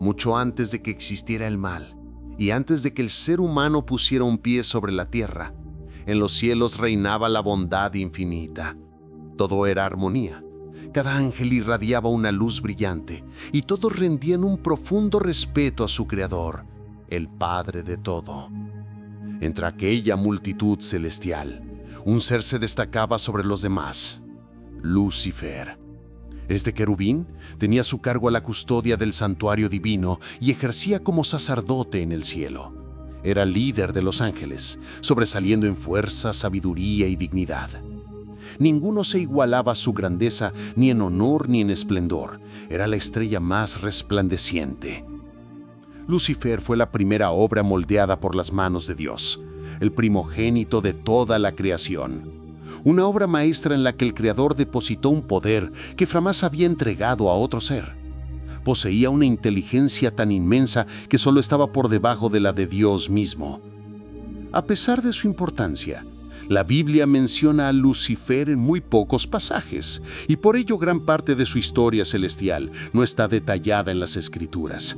mucho antes de que existiera el mal y antes de que el ser humano pusiera un pie sobre la tierra. En los cielos reinaba la bondad infinita. Todo era armonía. Cada ángel irradiaba una luz brillante y todos rendían un profundo respeto a su Creador, el Padre de todo. Entre aquella multitud celestial, un ser se destacaba sobre los demás: Lucifer. Este querubín tenía a su cargo la custodia del santuario divino y ejercía como sacerdote en el cielo. Era líder de los ángeles, sobresaliendo en fuerza, sabiduría y dignidad. Ninguno se igualaba a su grandeza, ni en honor ni en esplendor. Era la estrella más resplandeciente. Lucifer fue la primera obra moldeada por las manos de Dios, el primogénito de toda la creación. Una obra maestra en la que el Creador depositó un poder que jamás había entregado a otro ser. Poseía una inteligencia tan inmensa que solo estaba por debajo de la de Dios mismo. A pesar de su importancia, la Biblia menciona a Lucifer en muy pocos pasajes, y por ello gran parte de su historia celestial no está detallada en las Escrituras.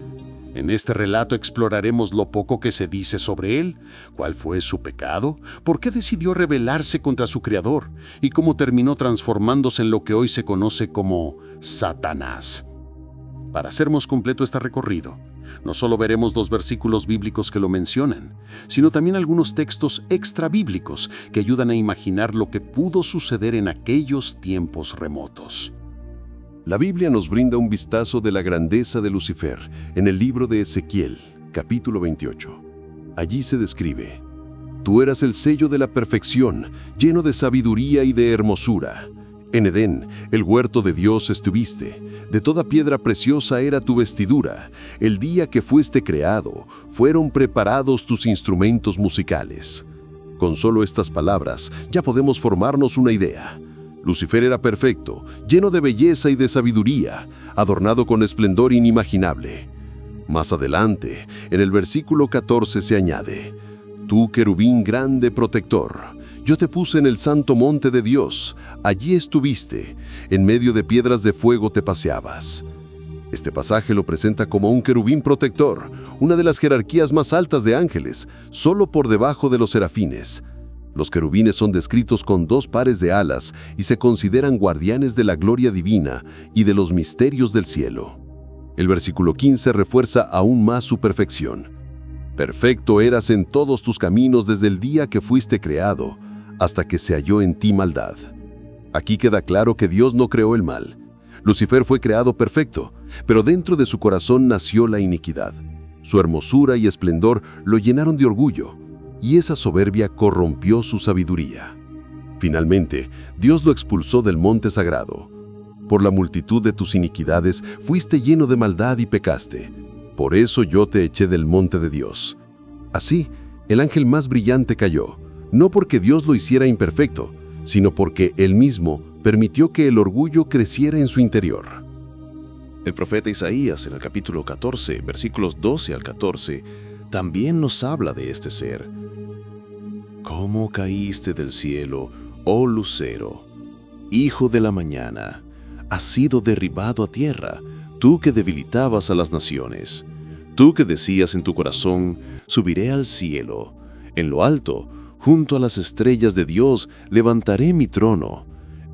En este relato exploraremos lo poco que se dice sobre él, cuál fue su pecado, por qué decidió rebelarse contra su Creador y cómo terminó transformándose en lo que hoy se conoce como Satanás. Para hacer más completo este recorrido, no solo veremos los versículos bíblicos que lo mencionan, sino también algunos textos extrabíblicos que ayudan a imaginar lo que pudo suceder en aquellos tiempos remotos. La Biblia nos brinda un vistazo de la grandeza de Lucifer en el libro de Ezequiel, capítulo 28. Allí se describe: Tú eras el sello de la perfección, lleno de sabiduría y de hermosura. En Edén, el huerto de Dios estuviste. De toda piedra preciosa era tu vestidura. El día que fuiste creado, fueron preparados tus instrumentos musicales. Con solo estas palabras, ya podemos formarnos una idea. Lucifer era perfecto, lleno de belleza y de sabiduría, adornado con esplendor inimaginable. Más adelante, en el versículo 14 se añade: Tú, querubín grande protector, yo te puse en el santo monte de Dios, allí estuviste, en medio de piedras de fuego te paseabas. Este pasaje lo presenta como un querubín protector, una de las jerarquías más altas de ángeles, solo por debajo de los serafines. Los querubines son descritos con 2 pares de alas y se consideran guardianes de la gloria divina y de los misterios del cielo. El versículo 15 refuerza aún más su perfección. Perfecto eras en todos tus caminos desde el día que fuiste creado, hasta que se halló en ti maldad. Aquí queda claro que Dios no creó el mal. Lucifer fue creado perfecto, pero dentro de su corazón nació la iniquidad. Su hermosura y esplendor lo llenaron de orgullo, y esa soberbia corrompió su sabiduría. Finalmente, Dios lo expulsó del monte sagrado. Por la multitud de tus iniquidades fuiste lleno de maldad y pecaste. Por eso yo te eché del monte de Dios. Así, el ángel más brillante cayó, no porque Dios lo hiciera imperfecto, sino porque Él mismo permitió que el orgullo creciera en su interior. El profeta Isaías, en el capítulo 14, versículos 12 al 14, también nos habla de este ser. ¿Cómo caíste del cielo, oh lucero, hijo de la mañana? Has sido derribado a tierra, tú que debilitabas a las naciones. Tú que decías en tu corazón: subiré al cielo. En lo alto, junto a las estrellas de Dios, levantaré mi trono,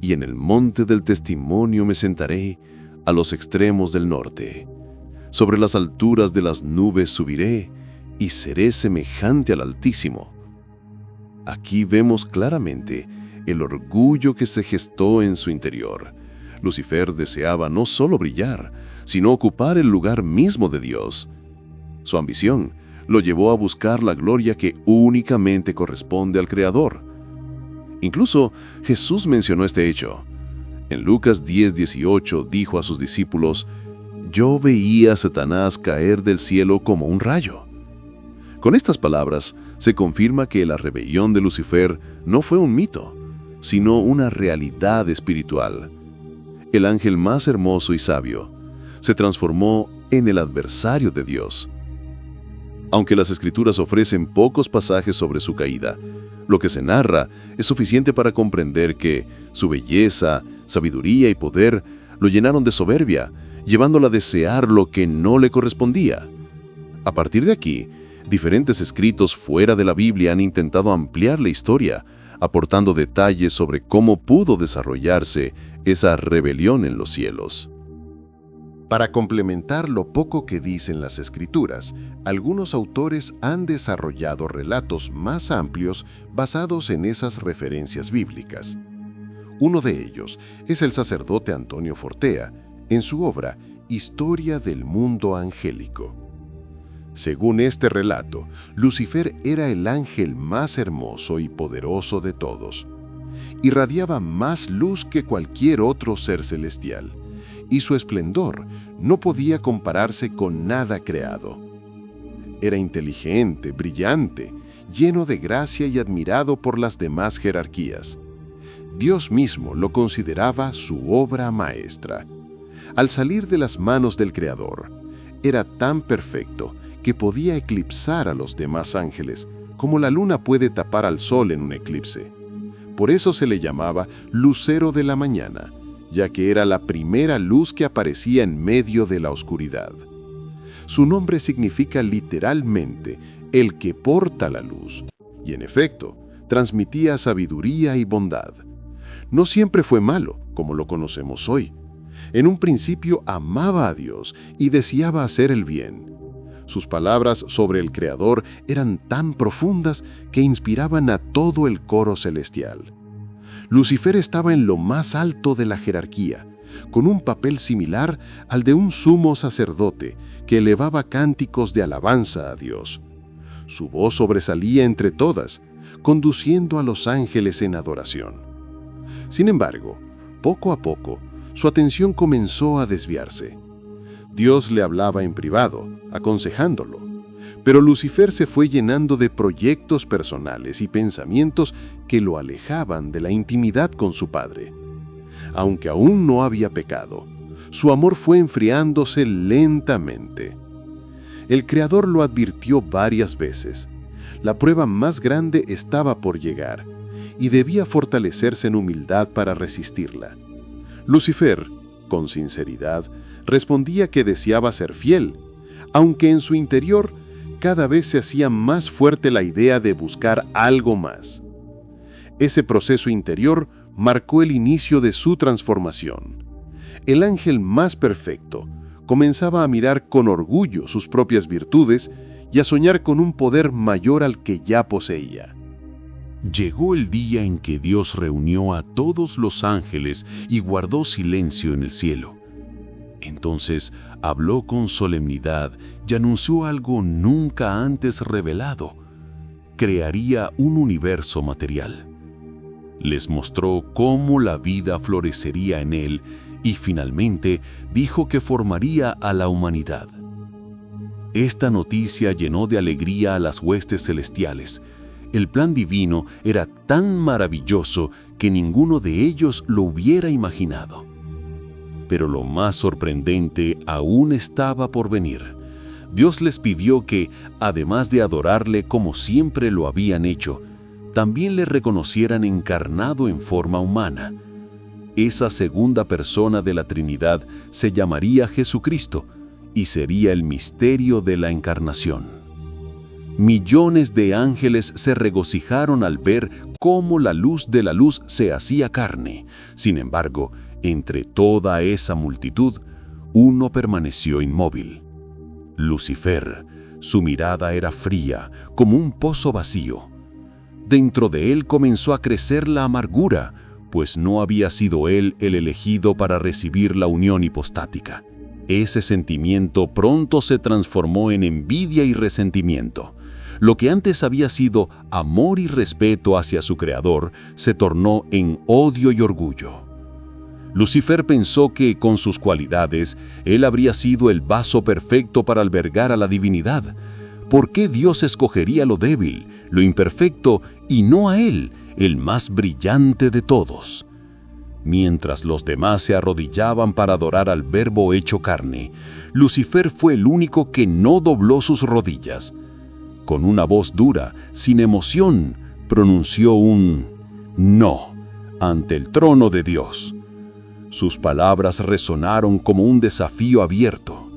y en el monte del testimonio me sentaré, a los extremos del norte. Sobre las alturas de las nubes subiré, y seré semejante al Altísimo. Aquí vemos claramente el orgullo que se gestó en su interior. Lucifer deseaba no solo brillar, sino ocupar el lugar mismo de Dios. Su ambición lo llevó a buscar la gloria que únicamente corresponde al Creador. Incluso Jesús mencionó este hecho. En Lucas 10:18 dijo a sus discípulos: Yo veía a Satanás caer del cielo como un rayo. Con estas palabras se confirma que la rebelión de Lucifer no fue un mito, sino una realidad espiritual. El ángel más hermoso y sabio se transformó en el adversario de Dios. Aunque las Escrituras ofrecen pocos pasajes sobre su caída, lo que se narra es suficiente para comprender que su belleza, sabiduría y poder lo llenaron de soberbia llevándola a desear lo que no le correspondía. A partir de aquí, diferentes escritos fuera de la Biblia han intentado ampliar la historia, aportando detalles sobre cómo pudo desarrollarse esa rebelión en los cielos. Para complementar lo poco que dicen las Escrituras, algunos autores han desarrollado relatos más amplios basados en esas referencias bíblicas. Uno de ellos es el sacerdote Antonio Fortea, en su obra Historia del Mundo Angélico. Según este relato, Lucifer era el ángel más hermoso y poderoso de todos. Irradiaba más luz que cualquier otro ser celestial, y su esplendor no podía compararse con nada creado. Era inteligente, brillante, lleno de gracia y admirado por las demás jerarquías. Dios mismo lo consideraba su obra maestra. Al salir de las manos del Creador, era tan perfecto que podía eclipsar a los demás ángeles, como la luna puede tapar al sol en un eclipse. Por eso se le llamaba Lucero de la Mañana, ya que era la primera luz que aparecía en medio de la oscuridad. Su nombre significa literalmente el que porta la luz, y en efecto, transmitía sabiduría y bondad. No siempre fue malo, como lo conocemos hoy. En un principio amaba a Dios y deseaba hacer el bien. Sus palabras sobre el Creador eran tan profundas que inspiraban a todo el coro celestial. Lucifer estaba en lo más alto de la jerarquía, con un papel similar al de un sumo sacerdote que elevaba cánticos de alabanza a Dios. Su voz sobresalía entre todas, conduciendo a los ángeles en adoración. Sin embargo, poco a poco, su atención comenzó a desviarse. Dios le hablaba en privado, aconsejándolo, pero Lucifer se fue llenando de proyectos personales y pensamientos que lo alejaban de la intimidad con su Padre. Aunque aún no había pecado, su amor fue enfriándose lentamente. El Creador lo advirtió varias veces. La prueba más grande estaba por llegar, y debía fortalecerse en humildad para resistirla. Lucifer, con sinceridad, respondía que deseaba ser fiel, aunque en su interior cada vez se hacía más fuerte la idea de buscar algo más. Ese proceso interior marcó el inicio de su transformación. El ángel más perfecto comenzaba a mirar con orgullo sus propias virtudes y a soñar con un poder mayor al que ya poseía. Llegó el día en que Dios reunió a todos los ángeles y guardó silencio en el cielo. Entonces habló con solemnidad y anunció algo nunca antes revelado. Crearía un universo material. Les mostró cómo la vida florecería en él y finalmente dijo que formaría a la humanidad. Esta noticia llenó de alegría a las huestes celestiales. El plan divino era tan maravilloso que ninguno de ellos lo hubiera imaginado. Pero lo más sorprendente aún estaba por venir. Dios les pidió que, además de adorarle como siempre lo habían hecho, también le reconocieran encarnado en forma humana. Esa segunda persona de la Trinidad se llamaría Jesucristo y sería el misterio de la encarnación. Millones de ángeles se regocijaron al ver cómo la luz de la luz se hacía carne. Sin embargo, entre toda esa multitud, uno permaneció inmóvil. Lucifer. Su mirada era fría, como un pozo vacío. Dentro de él comenzó a crecer la amargura, pues no había sido él el elegido para recibir la unión hipostática. Ese sentimiento pronto se transformó en envidia y resentimiento. Lo que antes había sido amor y respeto hacia su Creador se tornó en odio y orgullo. Lucifer pensó que, con sus cualidades, él habría sido el vaso perfecto para albergar a la divinidad. ¿Por qué Dios escogería lo débil, lo imperfecto, y no a él, el más brillante de todos? Mientras los demás se arrodillaban para adorar al Verbo hecho carne, Lucifer fue el único que no dobló sus rodillas. Con una voz dura, sin emoción, pronunció un no ante el trono de Dios. Sus palabras resonaron como un desafío abierto.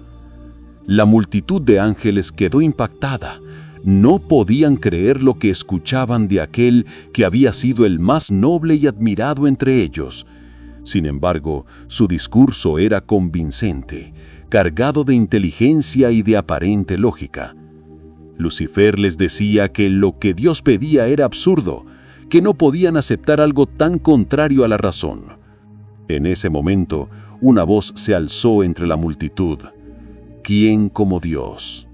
La multitud de ángeles quedó impactada. No podían creer lo que escuchaban de aquel que había sido el más noble y admirado entre ellos. Sin embargo, su discurso era convincente, cargado de inteligencia y de aparente lógica. Lucifer les decía que lo que Dios pedía era absurdo, que no podían aceptar algo tan contrario a la razón. En ese momento, una voz se alzó entre la multitud. ¿Quién como Dios?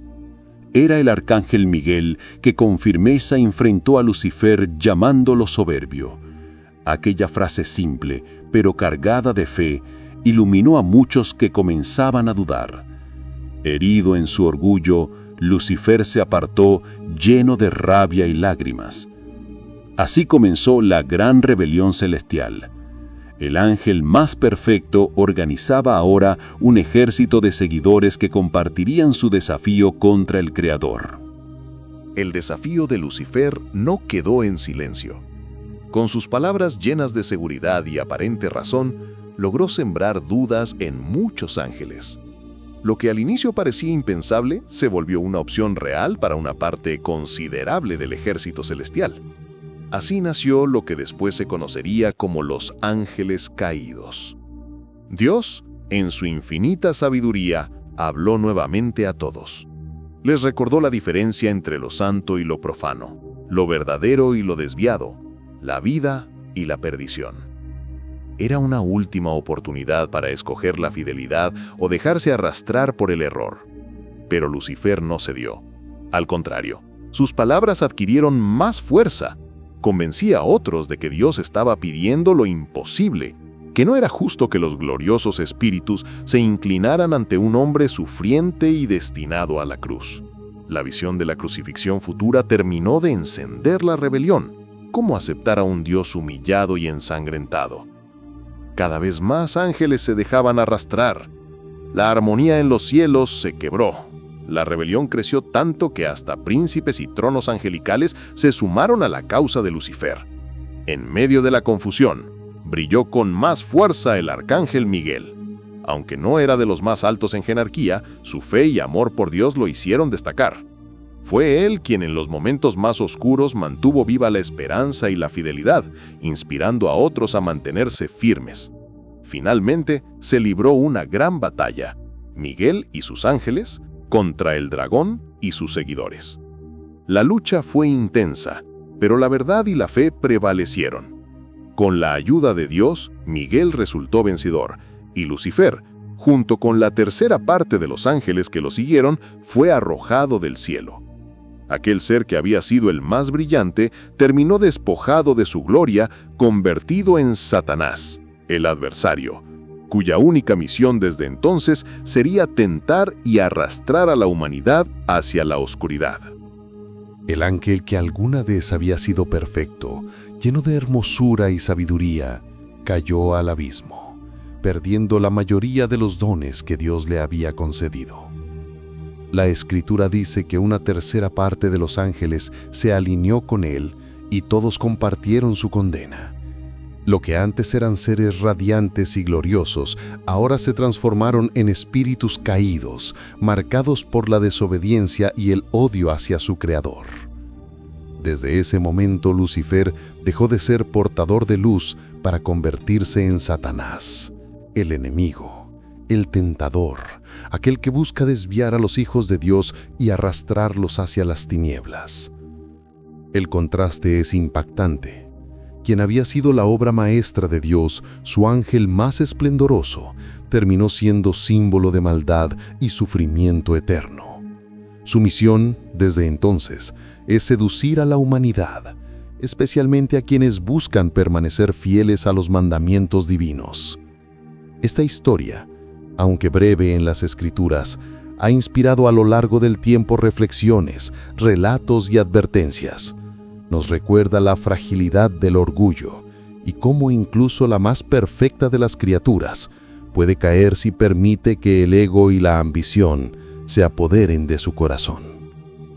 Era el arcángel Miguel que con firmeza enfrentó a Lucifer llamándolo soberbio. Aquella frase simple, pero cargada de fe, iluminó a muchos que comenzaban a dudar. Herido en su orgullo, Lucifer se apartó lleno de rabia y lágrimas. Así comenzó la gran rebelión celestial. El ángel más perfecto organizaba ahora un ejército de seguidores que compartirían su desafío contra el Creador. El desafío de Lucifer no quedó en silencio. Con sus palabras llenas de seguridad y aparente razón, logró sembrar dudas en muchos ángeles. Lo que al inicio parecía impensable se volvió una opción real para una parte considerable del ejército celestial. Así nació lo que después se conocería como los ángeles caídos. Dios, en su infinita sabiduría, habló nuevamente a todos. Les recordó la diferencia entre lo santo y lo profano, lo verdadero y lo desviado, la vida y la perdición. Era una última oportunidad para escoger la fidelidad o dejarse arrastrar por el error. Pero Lucifer no cedió. Al contrario, sus palabras adquirieron más fuerza. Convencía a otros de que Dios estaba pidiendo lo imposible, que no era justo que los gloriosos espíritus se inclinaran ante un hombre sufriente y destinado a la cruz. La visión de la crucifixión futura terminó de encender la rebelión. ¿Cómo aceptar a un Dios humillado y ensangrentado? Cada vez más ángeles se dejaban arrastrar. La armonía en los cielos se quebró. La rebelión creció tanto que hasta príncipes y tronos angelicales se sumaron a la causa de Lucifer. En medio de la confusión, brilló con más fuerza el arcángel Miguel. Aunque no era de los más altos en jerarquía, su fe y amor por Dios lo hicieron destacar. Fue él quien en los momentos más oscuros mantuvo viva la esperanza y la fidelidad, inspirando a otros a mantenerse firmes. Finalmente, se libró una gran batalla, Miguel y sus ángeles, contra el dragón y sus seguidores. La lucha fue intensa, pero la verdad y la fe prevalecieron. Con la ayuda de Dios, Miguel resultó vencedor, y Lucifer, junto con la tercera parte de los ángeles que lo siguieron, fue arrojado del cielo. Aquel ser que había sido el más brillante terminó despojado de su gloria, convertido en Satanás, el adversario, cuya única misión desde entonces sería tentar y arrastrar a la humanidad hacia la oscuridad. El ángel que alguna vez había sido perfecto, lleno de hermosura y sabiduría, cayó al abismo, perdiendo la mayoría de los dones que Dios le había concedido. La Escritura dice que una tercera parte de los ángeles se alineó con él y todos compartieron su condena. Lo que antes eran seres radiantes y gloriosos, ahora se transformaron en espíritus caídos, marcados por la desobediencia y el odio hacia su Creador. Desde ese momento, Lucifer dejó de ser portador de luz para convertirse en Satanás, el enemigo, el tentador, aquel que busca desviar a los hijos de Dios y arrastrarlos hacia las tinieblas. El contraste es impactante. Quien había sido la obra maestra de Dios, su ángel más esplendoroso, terminó siendo símbolo de maldad y sufrimiento eterno. Su misión, desde entonces, es seducir a la humanidad, especialmente a quienes buscan permanecer fieles a los mandamientos divinos. Esta historia, aunque breve en las Escrituras, ha inspirado a lo largo del tiempo reflexiones, relatos y advertencias. Nos recuerda la fragilidad del orgullo y cómo incluso la más perfecta de las criaturas puede caer si permite que el ego y la ambición se apoderen de su corazón.